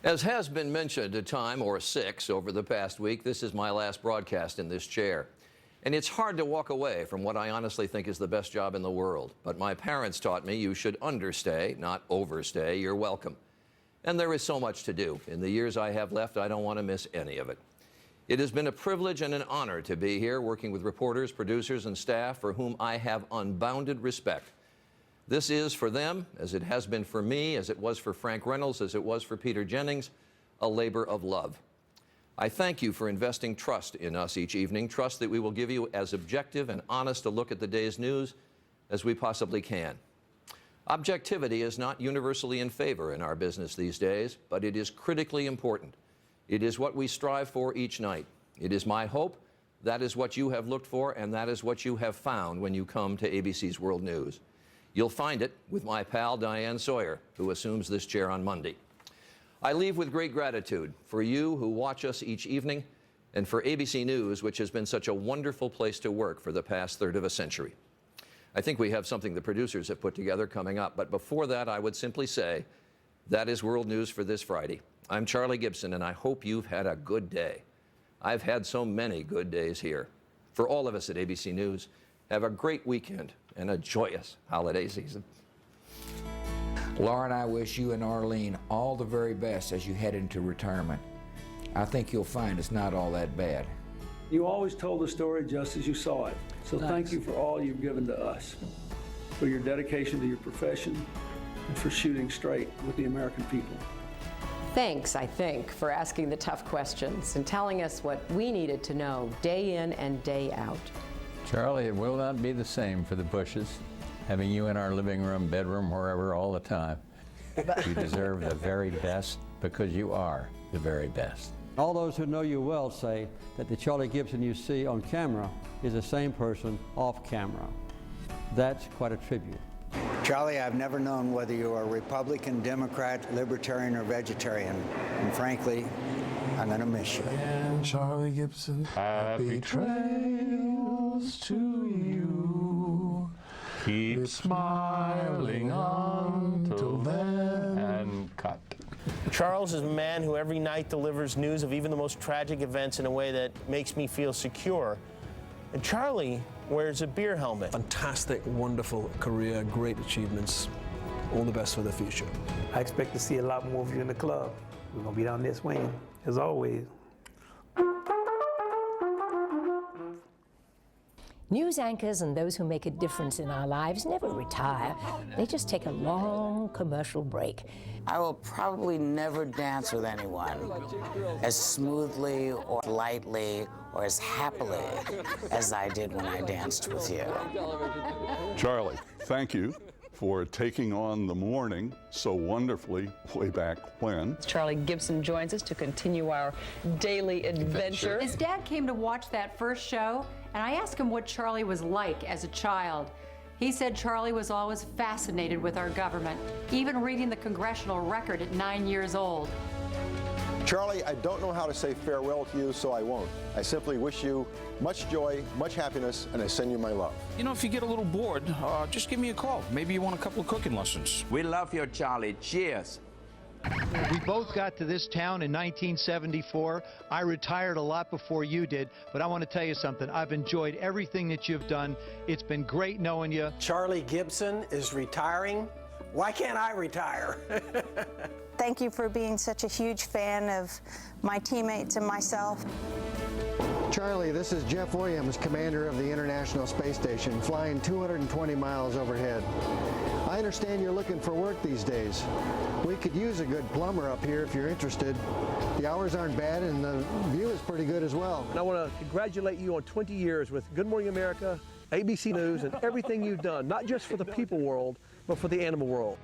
As has been mentioned a time or six over the past week, this is my last broadcast in this chair. And it's hard to walk away from what I honestly think is the best job in the world. But my parents taught me you should understay, not overstay, your welcome. And there is so much to do. In the years I have left, I don't want to miss any of it. It has been a privilege and an honor to be here working with reporters, producers, and staff for whom I have unbounded respect. This is for them, as it has been for me, as it was for Frank Reynolds, as it was for Peter Jennings, a labor of love. I thank you for investing trust in us each evening, trust that we will give you as objective and honest a look at the day's news as we possibly can. Objectivity is not universally in favor in our business these days, but it is critically important. It is what we strive for each night. It is my hope that is what you have looked for, and that is what you have found when you come to ABC's World News. You'll find it with my pal Diane Sawyer, who assumes this chair on Monday. I leave with great gratitude for you who watch us each evening and for ABC News, which has been such a wonderful place to work for the past third of a century. I think we have something the producers have put together coming up, but before that, I would simply say that is World News for this Friday. I'm Charlie Gibson, and I hope you've had a good day. I've had so many good days here. For all of us at ABC News, have a great weekend and a joyous holiday season. Laura and I wish you and Arlene all the very best as you head into retirement. I think you'll find it's not all that bad. You always told the story just as you saw it. So thank you for all you've given to us, for your dedication to your profession, and for shooting straight with the American people. Thanks, I think, for asking the tough questions and telling us what we needed to know day in and day out. Charlie, it will not be the same for the Bushes, having you in our living room, bedroom, wherever all the time. You deserve the very best because you are the very best. All those who know you well say that the Charlie Gibson you see on camera is the same person off camera. That's quite a tribute. Charlie, I've never known whether you are Republican, Democrat, Libertarian, or Vegetarian. And frankly, I'm going to miss you. And Charlie Gibson, happy trails to you. Keep smiling until then. And cut. Charles is a man who every night delivers news of even the most tragic events in a way that makes me feel secure. And Charlie wears a beer helmet. Fantastic, wonderful career, great achievements. All the best for the future. I expect to see a lot more of you in the club. We're going to be down there swinging, as always. News anchors and those who make a difference in our lives never retire. They just take a long commercial break. I will probably never dance with anyone as smoothly or lightly or as happily as I did when I danced with you. Charlie, thank you for taking on the morning so wonderfully way back when. Charlie Gibson joins us to continue our daily adventure. His dad came to watch that first show, and I asked him what Charlie was like as a child. He said Charlie was always fascinated with our government, even reading the congressional record at 9 years old. Charlie, I don't know how to say farewell to you, so I won't. I simply wish you much joy, much happiness, and I send you my love. You know, if you get a little bored, just give me a call. Maybe you want a couple of cooking lessons. We love you, Charlie. Cheers. We both got to this town in 1974. I retired a lot before you did, but I want to tell you something. I've enjoyed everything that you've done. It's been great knowing you. Charlie Gibson is retiring. Why can't I retire? Thank you for being such a huge fan of my teammates and myself. Charlie, this is Jeff Williams, commander of the International Space Station, flying 220 miles overhead. I understand you're looking for work these days. We could use a good plumber up here if you're interested. The hours aren't bad and the view is pretty good as well. And I want to congratulate you on 20 years with Good Morning America, ABC News, and everything you've done, not just for the people world, but for the animal world.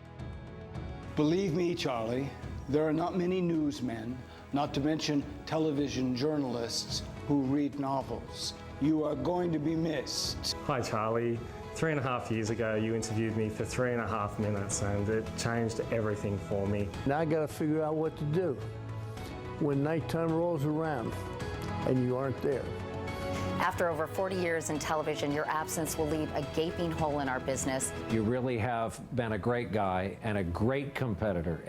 Believe me, Charlie, there are not many newsmen, not to mention television journalists, who read novels. You are going to be missed. Hi, Charlie. 3.5 years ago, you interviewed me for 3.5 minutes, and it changed everything for me. Now I got to figure out what to do when nighttime rolls around and you aren't there. After over 40 years in television, your absence will leave a gaping hole in our business. You really have been a great guy and a great competitor,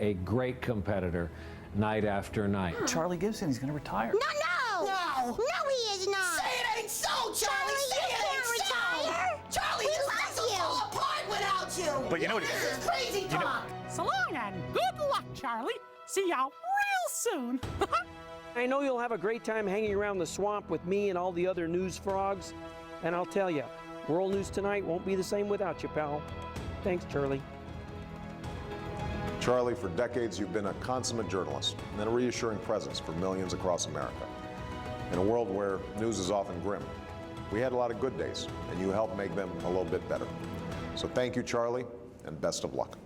night after night. Charlie Gibson, he's going to retire. No, he is not. Say it ain't so, Charlie. Say it ain't retire. so. Charlie, We this love place will you. fall apart without you. But you know what? This is crazy talk. So long and good luck, Charlie. See y'all real soon. I know you'll have a great time hanging around the swamp with me and all the other news frogs. And I'll tell you, World News Tonight won't be the same without you, pal. Thanks, Charlie. Charlie, for decades you've been a consummate journalist and a reassuring presence for millions across America. In a world where news is often grim, we had a lot of good days, and you helped make them a little bit better. So thank you, Charlie, and best of luck.